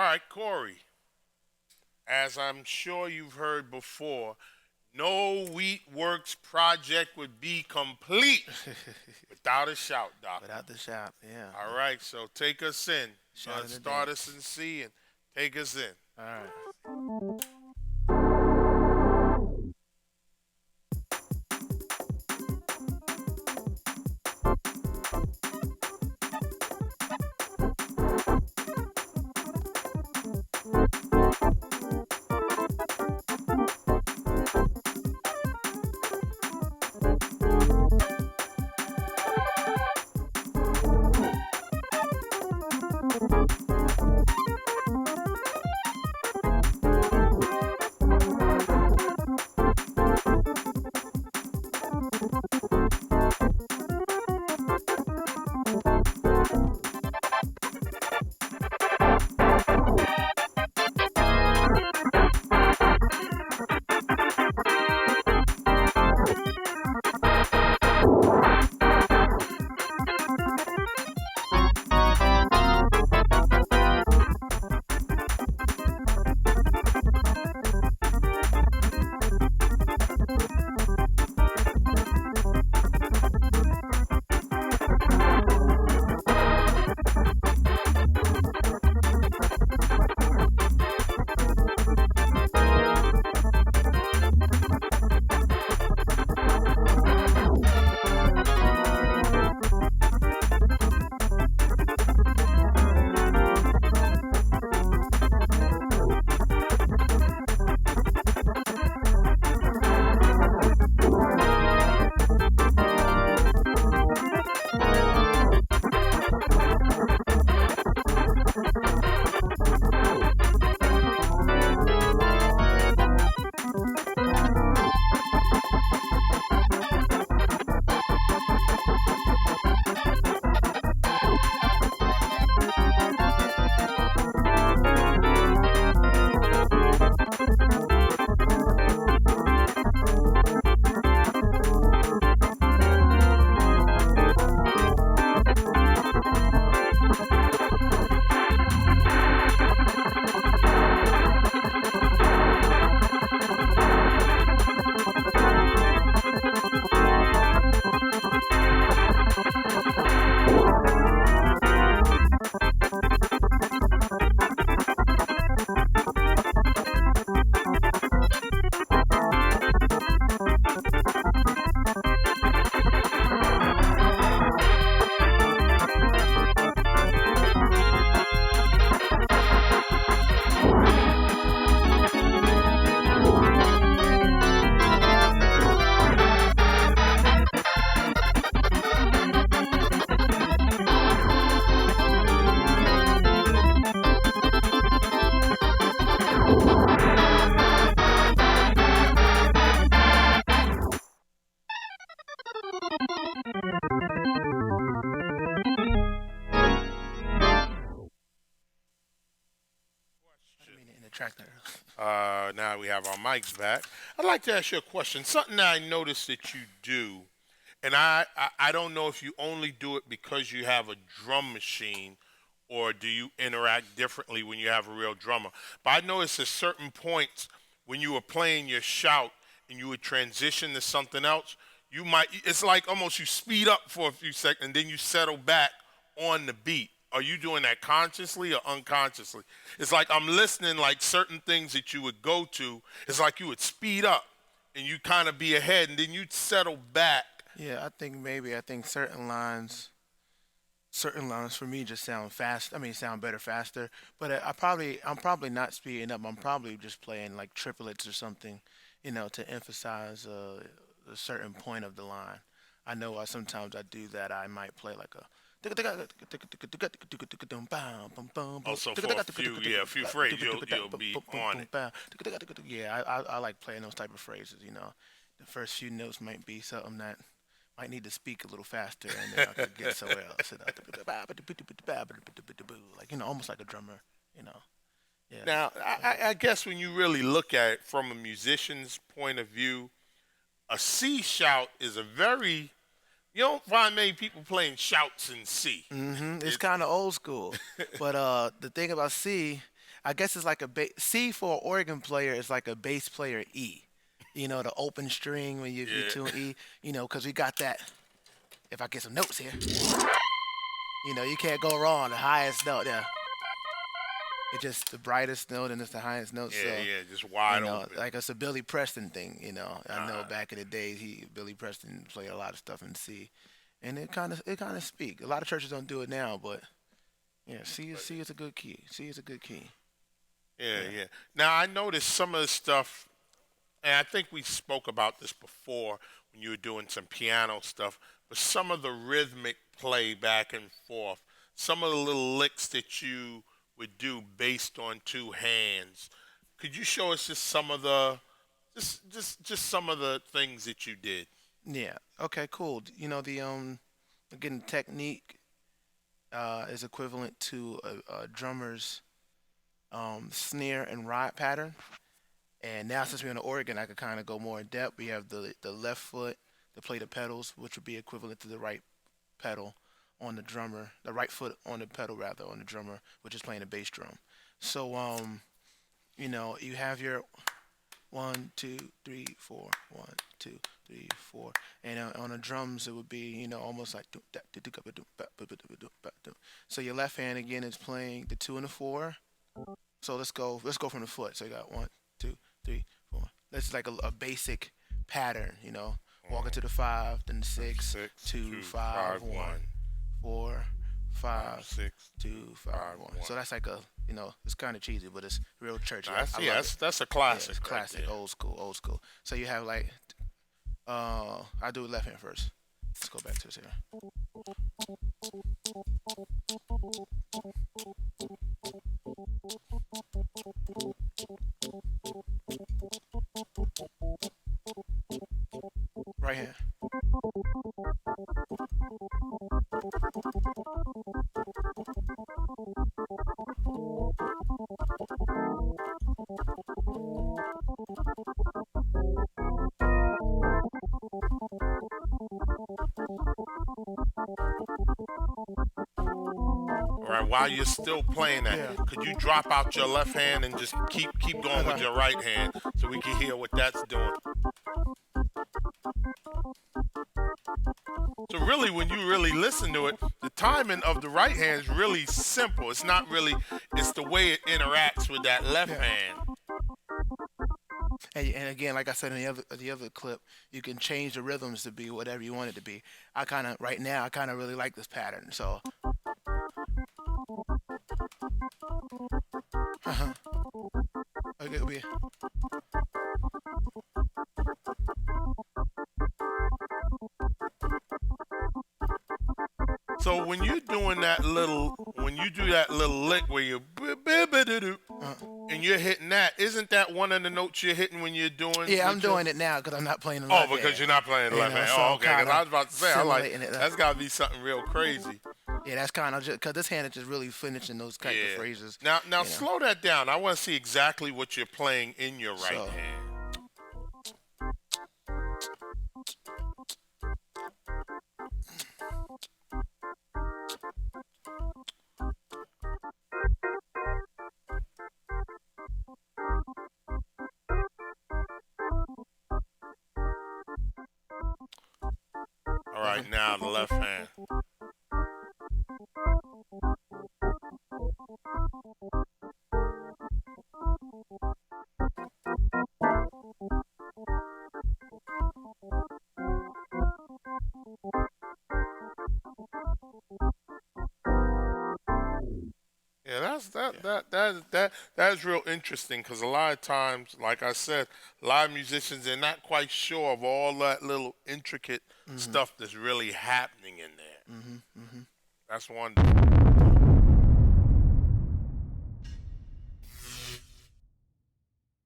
right, Corey. As I'm sure you've heard before, no Wheat Works project would be complete without a shout, Doctor. Without the shout, yeah. All right, so take us in. Shout in the Start us dance. in C and take us in. All right. I didn't mean to intertract there. Now we have our mics back. I'd like to ask you a question. Something that I noticed that you do, and I don't know if you only do it because you have a drum machine or do you interact differently when you have a real drummer. But I noticed at certain points when you were playing your shout and you would transition to something else, it's like almost you speed up for a few seconds and then you settle back on the beat. Are you doing that consciously or unconsciously? It's like I'm listening, like certain things that you would go to, it's like you would speed up and you kind of be ahead and then you'd settle back. Yeah, I think certain lines for me just sound fast. I mean, sound better faster. But I'm probably not speeding up. I'm probably just playing like triplets or something, to emphasize a certain point of the line. I know sometimes I do that. I might play like a Also for a few phrases, you'll be on it. yeah, I like playing those type of phrases. The first few notes might be something that might need to speak a little faster, and then I could get somewhere else. Like almost like a drummer. You know, yeah. Now, I guess when you really look at it from a musician's point of view, a C shout is a very you don't find many people playing shouts in C. It's It, kind of old school, but the thing about C, I guess it's like a C for an organ player is like a bass player E. You know, the open string when you Yeah. tune E. You know, because we got that. If I get some notes here, you know, you can't go wrong. The highest note there. It's just the brightest note and it's the highest note. Yeah, So yeah, just you wide know, open. like it's a Billy Preston thing. You know, I know Uh, back in the days, Billy Preston played a lot of stuff in C, and it kind of speak. A lot of churches don't do it now, but yeah, C is a good key. C is a good key. yeah, Yeah. yeah. Now I noticed some of the stuff, and I think we spoke about this before when you were doing some piano stuff, but some of the rhythmic play back and forth, some of the little licks that you would do based on two hands. Could you show us just some of the, just some of the things that you did? Yeah. Okay. Cool. You know the again technique is equivalent to a drummer's snare and ride pattern. And now since we're in the organ, I could kind of go more in depth. We have the left foot to play the pedals, which would be equivalent to the right pedal on the drummer, the right foot on the pedal rather on the drummer, which is playing the bass drum. So you know, you have your 1, 2, 3, 4, 1, 2, 3, 4, and on the drums it would be almost like so your left hand again is playing the 2 and the 4. So let's go from the foot. So you got 1, 2, 3, 4. That's like a basic pattern, walking to the 5, then the 6, Six, 2, two, 5, five, 1, one, 4, five, 5, six, 2, 5, five, 1. one. So that's like it's kind of cheesy, but it's real churchy. Now, that's, I yeah, love it. that's a Yeah, classic it's right classic, there. old school, old school. So you have like, I do left hand first. Let's go back to this here. Right hand. All right, while you're still playing that, Yeah. could you drop out your left hand and just keep going with Okay. your right hand so we can hear what that's doing? So really, when you really listen to it, the timing of the right hand is really simple. It's not really, it's the way it interacts with that left Yeah. hand. And again, like I said in the other clip, you can change the rhythms to be whatever you want it to be. Right now I kind of really like this pattern. So okay, So when you do that little lick where you uh, and you're hitting that, isn't that one of the notes you're hitting when you're doing? yeah, I'm with your- doing it now because I'm not playing the Oh, left because hand. you're not playing the left hand. So Oh, I'm okay. Because kinda I was about to say, I'm like, simulating it. that's got to be something real crazy. Yeah, that's kind of just because this hand is just really finishing those type of phrases. Now, you know. slow that down. I want to see exactly what you're playing in your right So- hand. All right, now the left hand. Yeah, that is real interesting because a lot of times, like I said, a lot of musicians they're not quite sure of all that little intricate stuff that's really happening in there. That's wonderful.